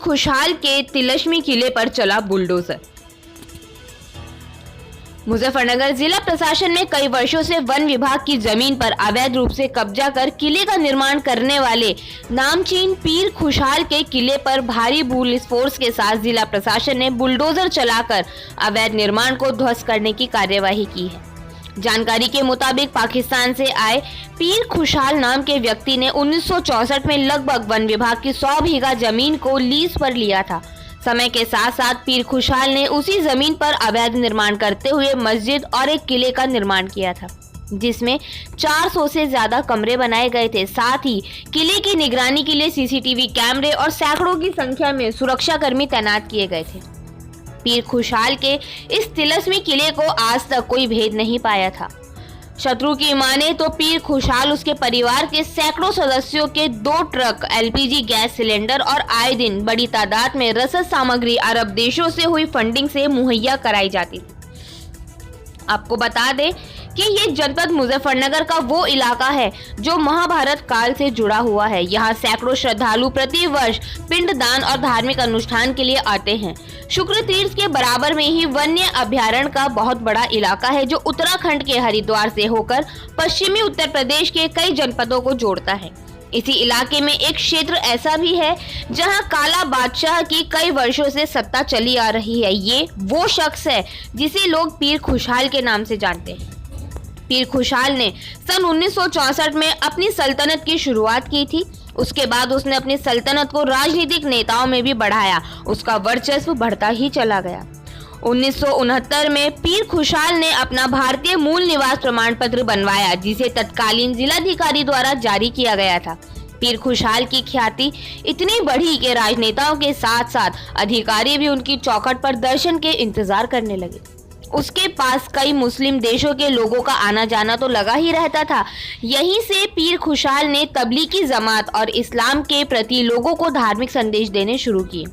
खुशहाल के तिलस्मी किले पर चला बुलडोजर। मुजफ्फरनगर जिला प्रशासन ने कई वर्षों से वन विभाग की जमीन पर अवैध रूप से कब्जा कर किले का निर्माण करने वाले नामचीन पीर खुशहाल के किले पर भारी पुलिस फोर्स के साथ जिला प्रशासन ने बुलडोजर चलाकर अवैध निर्माण को ध्वस्त करने की कार्यवाही की है। जानकारी के मुताबिक पाकिस्तान से आए पीर खुशहाल नाम के व्यक्ति ने 1964 में लगभग वन विभाग की 100 बीघा जमीन को लीज पर लिया था। समय के साथ साथ पीर खुशहाल ने उसी जमीन पर अवैध निर्माण करते हुए मस्जिद और एक किले का निर्माण किया था, जिसमें 400 से ज्यादा कमरे बनाए गए थे। साथ ही किले की निगरानी के लिए सीसीटीवी कैमरे और सैकड़ों की संख्या में सुरक्षा कर्मी तैनात किए गए थे। पीर खुशहाल के इस तिलस्मी किले को आज तक कोई भेद नहीं पाया था। शत्रु की माने तो पीर खुशहाल उसके परिवार के सैकड़ों सदस्यों के 2 ट्रक एलपीजी गैस सिलेंडर और आए दिन बड़ी तादाद में रसद सामग्री अरब देशों से हुई फंडिंग से मुहैया कराई जाती थी। आपको बता दें कि ये जनपद मुजफ्फरनगर का वो इलाका है जो महाभारत काल से जुड़ा हुआ है। यहाँ सैकड़ों श्रद्धालु प्रति वर्ष पिंडदान और धार्मिक अनुष्ठान के लिए आते हैं। शुक्र तीर्थ के बराबर में ही वन्य अभ्यारण्य का बहुत बड़ा इलाका है जो उत्तराखंड के हरिद्वार से होकर पश्चिमी उत्तर प्रदेश के कई जनपदों को जोड़ता है। इसी इलाके में एक क्षेत्र ऐसा भी है जहां काला बादशाह की कई वर्षों से सत्ता चली आ रही है। ये वो शख्स है जिसे लोग पीर खुशहाल के नाम से जानते हैं। पीर खुशहाल ने सन 1964 में अपनी सल्तनत की शुरुआत की थी। उसके बाद उसने अपनी सल्तनत को राजनीतिक नेताओं में भी बढ़ाया। उसका वर्चस्व बढ़ता ही चला गया। 1969 में पीर खुशहाल ने अपना भारतीय मूल निवास प्रमाण पत्र बनवाया, जिसे तत्कालीन जिलाधिकारी द्वारा जारी किया गया था। पीर खुशहाल की ख्याति इतनी बढ़ी कि राजनेताओं के साथ साथ अधिकारी भी उनकी चौखट पर दर्शन के इंतजार करने लगे। उसके पास कई मुस्लिम देशों के लोगों का आना जाना तो लगा ही रहता था। यहीं से पीर खुशहाल ने तबलीगी जमात और इस्लाम के प्रति लोगों को धार्मिक संदेश देने शुरू किए।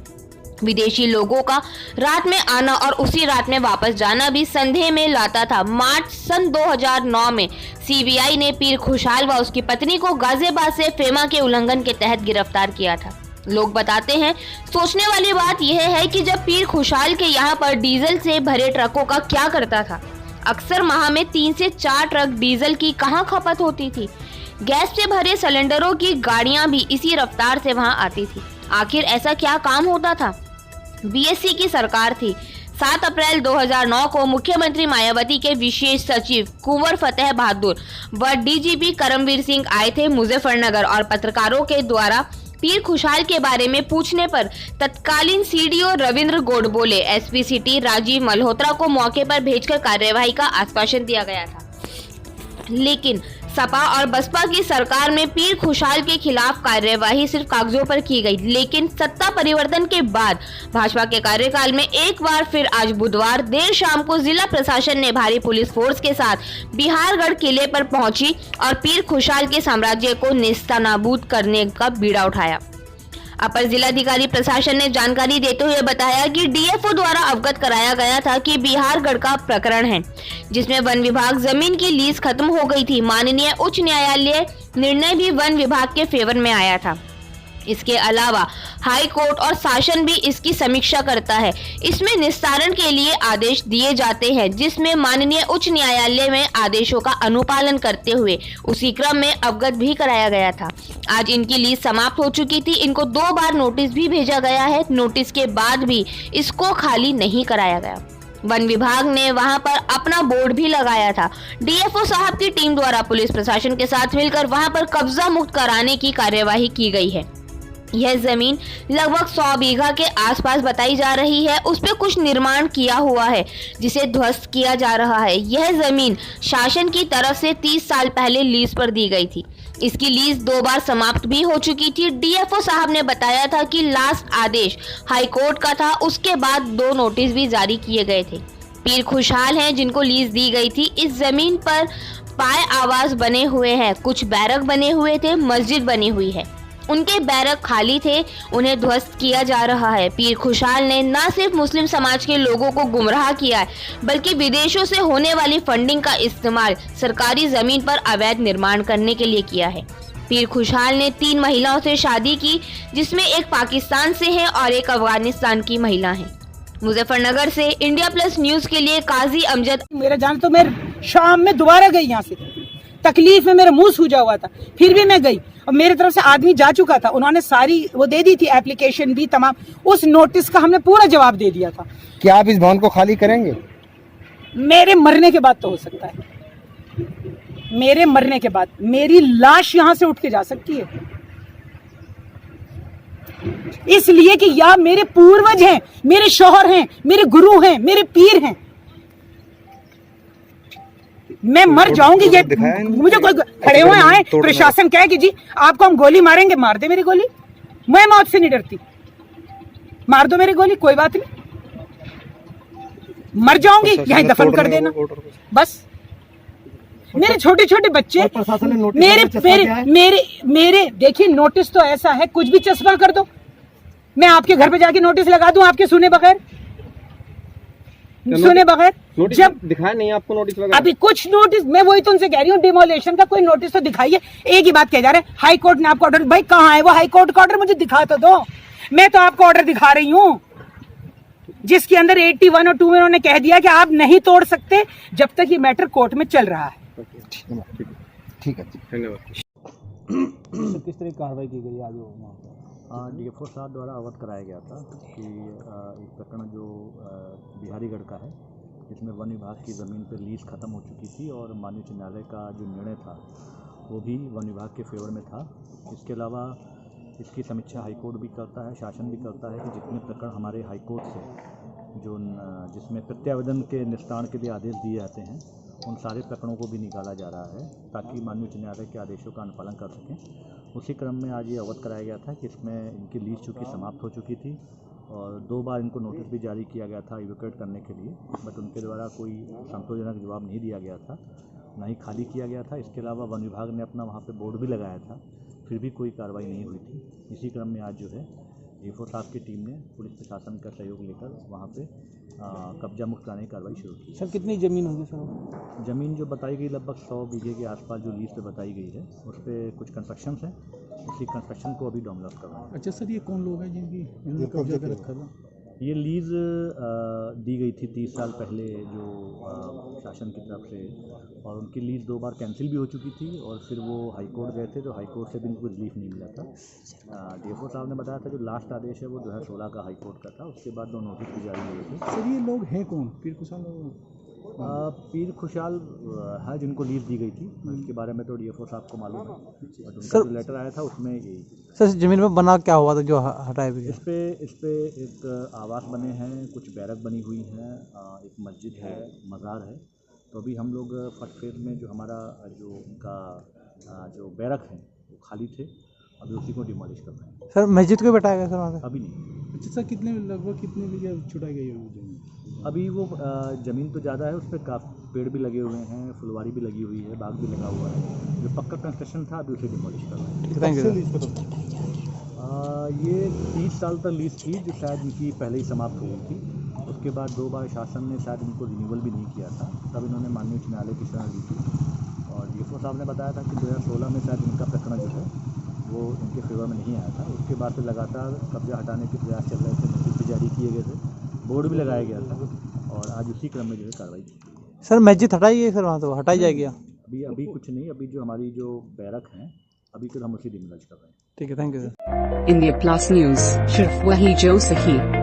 विदेशी लोगों का रात में आना और उसी रात में वापस जाना भी संदेह में लाता था। मार्च सन 2009 में सीबीआई ने पीर खुशहाल व उसकी पत्नी को गाजियाबाद से फेमा के उल्लंघन के तहत गिरफ्तार किया था। लोग बताते हैं, सोचने वाली बात यह है कि जब पीर खुशहाल के यहाँ पर डीजल से भरे ट्रकों का क्या करता था। अक्सर माह में 3 से 4 ट्रक डीजल की कहाँ खपत होती थी। गैस से भरे सिलेंडरों की गाड़ियां भी इसी रफ्तार से वहां आती थी। आखिर ऐसा क्या काम होता था। बीएससी की सरकार थी। 7 अप्रैल 2009 को मुख्यमंत्री मायावती के विशेष सचिव कुंवर फतेह बहादुर व डीजीपी करमवीर सिंह आए थे मुजफ्फरनगर और पत्रकारों के द्वारा पीर खुशहाल के बारे में पूछने पर तत्कालीन CDO Ravindra Godbole SP city Rajiv Malhotra को मौके पर भेजकर कार्यवाही का आश्वासन दिया गया था। लेकिन सपा और बसपा की सरकार में पीर खुशहाल के खिलाफ कार्यवाही सिर्फ कागजों पर की गई। लेकिन सत्ता परिवर्तन के बाद भाजपा के कार्यकाल में एक बार फिर आज बुधवार देर शाम को जिला प्रशासन ने भारी पुलिस फोर्स के साथ बिहारगढ़ किले पर पहुंची और पीर खुशहाल के साम्राज्य को नेस्तनाबूद करने का बीड़ा उठाया। अपर जिलाधिकारी प्रशासन ने जानकारी देते हुए बताया कि डीएफओ द्वारा अवगत कराया गया था कि बिहारगढ़ का प्रकरण है, जिसमें वन विभाग जमीन की लीज खत्म हो गई थी। माननीय उच्च न्यायालय निर्णय भी वन विभाग के फेवर में आया था। इसके अलावा हाई कोर्ट और शासन भी इसकी समीक्षा करता है। इसमें निस्तारण के लिए आदेश दिए जाते हैं, जिसमें माननीय उच्च न्यायालय में आदेशों का अनुपालन करते हुए उसी क्रम में अवगत भी कराया गया था। आज इनकी लीज समाप्त हो चुकी थी। इनको 2 बार नोटिस भी भेजा गया है। नोटिस के बाद भी इसको खाली नहीं कराया गया। वन विभाग ने वहां पर अपना बोर्ड भी लगाया था। डीएफओ साहब की टीम द्वारा पुलिस प्रशासन के साथ मिलकर वहां पर कब्जा मुक्त कराने की कार्यवाही की गई है। यह जमीन लगभग 100 बीघा के आसपास बताई जा रही है। उस पे कुछ निर्माण किया हुआ है जिसे ध्वस्त किया जा रहा है। यह जमीन शासन की तरफ से 30 साल पहले लीज पर दी गई थी। इसकी लीज 2 बार समाप्त भी हो चुकी थी। डीएफओ साहब ने बताया था कि लास्ट आदेश हाई कोर्ट का था। उसके बाद 2 नोटिस भी जारी किए गए थे। पीर खुशहाल हैं जिनको लीज दी गई थी। इस जमीन पर पाए आवास बने हुए हैं, कुछ बैरक बने हुए थे, मस्जिद बनी हुई है। उनके बैरक खाली थे, उन्हें ध्वस्त किया जा रहा है। पीर खुशहाल ने न सिर्फ मुस्लिम समाज के लोगों को गुमराह किया है, बल्कि विदेशों से होने वाली फंडिंग का इस्तेमाल सरकारी जमीन पर अवैध निर्माण करने के लिए किया है। पीर खुशहाल ने 3 महिलाओं से शादी की, जिसमें एक पाकिस्तान से है और एक अफगानिस्तान की महिला है। मुजफ्फरनगर से इंडिया प्लस न्यूज के लिए काजी अमजद। मेरा जान तो मैं शाम में दोबारा गई यहाँ से, तकलीफ में मेरा मुंह सूजा हुआ था, फिर भी मैं गई और मेरी तरफ से आदमी जा चुका था, उन्होंने सारी वो दे दी थी, एप्लीकेशन भी तमाम, उस नोटिस का हमने पूरा जवाब दे दिया था। क्या आप इस भवन को खाली करेंगे? मेरे मरने के बाद तो हो सकता है, मेरे मरने के बाद मेरी लाश यहाँ से उठ के जा सकती है, इसलिए कि या मेरे पूर्वज हैं, मेरे शौहर हैं, मेरे गुरु हैं, मेरे पीर हैं। मैं मर जाऊंगी, ये मुझे कोई खड़े हुए आए प्रशासन कहे कि जी आपको हम गोली मारेंगे, मार दे मेरी गोली, मैं मौत से नहीं डरती, मार दो मेरी गोली, कोई बात नहीं, मर जाऊंगी, यहीं दफन कर देना बस। मेरे छोटे छोटे बच्चे, मेरे देखिए नोटिस तो ऐसा है, कुछ भी चश्मा कर दो, मैं आपके घर पे जाके नोटिस लगा दूं, आपके सुने बगैर, जब दिखाया नहीं आपको नोटिस वगैरह? अभी कुछ नोटिस, मैं वही तो उनसे कह रही हूँ, डिमोलेशन का कोई नोटिस तो दिखाइए। एक ही बात कह जा रहे हैं हाई कोर्ट ने आपको ऑर्डर, भाई कहाँ है वो हाई कोर्ट का ऑर्डर, मुझे दिखा तो दो। मैं तो आपको ऑर्डर दिखा रही हूँ जिसके अंदर 81 और 2 में उन्होंने कह दिया कि आप नहीं तोड़ सकते जब तक ये मैटर कोर्ट में चल रहा है। ठीक है, धन्यवाद। किस तरह की कार्रवाई की गई आज वहाँ पर? DFO साहब द्वारा अवगत कराया गया था कि एक प्रकरण जो बिहारीगढ़ का है, जिसमें वन विभाग की ज़मीन पर लीज ख़त्म हो चुकी थी और माननीय उच्च न्यायालय का जो निर्णय था वो भी वन विभाग के फेवर में था। इसके अलावा इसकी समीक्षा हाईकोर्ट भी करता है, शासन भी करता है कि जितने प्रकरण हमारे हाईकोर्ट से जो जिसमें प्रत्यावेदन के निस्तारण के लिए आदेश दिए जाते हैं, उन सारे प्रकरणों को भी निकाला जा रहा है ताकि माननीय उच्च न्यायालय के आदेशों का अनुपालन कर सकें। उसी क्रम में आज ये अवगत कराया गया था कि इसमें इनकी लीज चूँकि समाप्त हो चुकी थी और 2 बार इनको नोटिस भी जारी किया गया था इवैक्यूएट करने के लिए, बट उनके द्वारा कोई संतोषजनक जवाब नहीं दिया गया था, ना ही खाली किया गया था। इसके अलावा वन विभाग ने अपना वहाँ पे बोर्ड भी लगाया था, फिर भी कोई कार्रवाई नहीं हुई थी। इसी क्रम में आज जो है DFO साहब की टीम ने पुलिस प्रशासन का सहयोग लेकर वहाँ पे कब्जा मुक्त कराने की कार्रवाई शुरू की। सर कितनी ज़मीन होगी सर? ज़मीन जो बताई गई लगभग 100 बीघे के आसपास जो लीज पे बताई गई है, उस पर कुछ कंस्ट्रक्शन है, उसी कंस्ट्रक्शन को अभी डॉमलॉट कर रहा है। अच्छा सर, ये कौन लोग हैं जिनकी इन्होंने कब्जा कर रखा था? ये लीज़ दी गई थी 30 साल पहले जो शासन की तरफ से, और उनकी लीज़ 2 बार कैंसिल भी हो चुकी थी और फिर वो हाई कोर्ट गए थे तो हाई कोर्ट से भी उनको रिलीफ नहीं मिला था। DFO साहब ने बताया था जो लास्ट आदेश है वो 2016 का हाई कोर्ट का था, उसके बाद 2 नोटिस भी जारी हुए थे। सर ये लोग हैं कौन? पीर खुशहाल पीर खुशहाल है जिनको लीज दी गई थी, इसके बारे में तो DFO साहब को मालूम है, और उनका जो लेटर आया था उसमें यही। सर ज़मीन में बना क्या हुआ था जो हटाया भी? इस पे एक आवास बने हैं, कुछ बैरक बनी हुई हैं, एक मस्जिद है, मज़ार है। तो अभी हम लोग फर्स्ट फेज में जो हमारा जो उनका जो बैरक है वो खाली थे, अभी उसी को डिमोलिश कर रहे हैं। सर मस्जिद को बैठाया गया सर वहाँ पे? अभी नहीं। अच्छा सर, लगभग कितने बीघे छुटाई गई है ज़मीन? अभी वो ज़मीन तो ज़्यादा है, उस पर काफ़ी पेड़ भी लगे हुए हैं, फुलवारी भी लगी हुई है, बाग भी लगा हुआ है। जो पक्का कंस्ट्रक्शन था अभी उसे डिमोलिश कर रहे हैं। Thank you. ये 30 साल तक लीज थी जो शायद इनकी पहले ही समाप्त हो गई थी। उसके बाद 2 बार शासन ने शायद इनको रिन्यूअल भी नहीं किया था, तब इन्होंने माननीय उच्च न्यायालय की शरण ली थी और DFO साहब ने बताया था कि 2016 में शायद इनका प्रकरण जो है वो इनके फेवर में नहीं आया था। उसके बाद से लगातार कब्जा हटाने के प्रयास चल रहे थे, नोटिस भी जारी किए गए थे, बोर्ड भी लगाया गया था और आज उसी क्रम में जो है कार्रवाई की। सर मस्जिद हटाई गई सर वहाँ तो हटाई जाएगी? अभी कुछ नहीं, अभी जो हमारी जो बैरक हैं अभी फिर हम उसी डिमोलिश कर रहे हैं। ठीक है, thank you sir. India plus news, सिर्फ वही जो सही।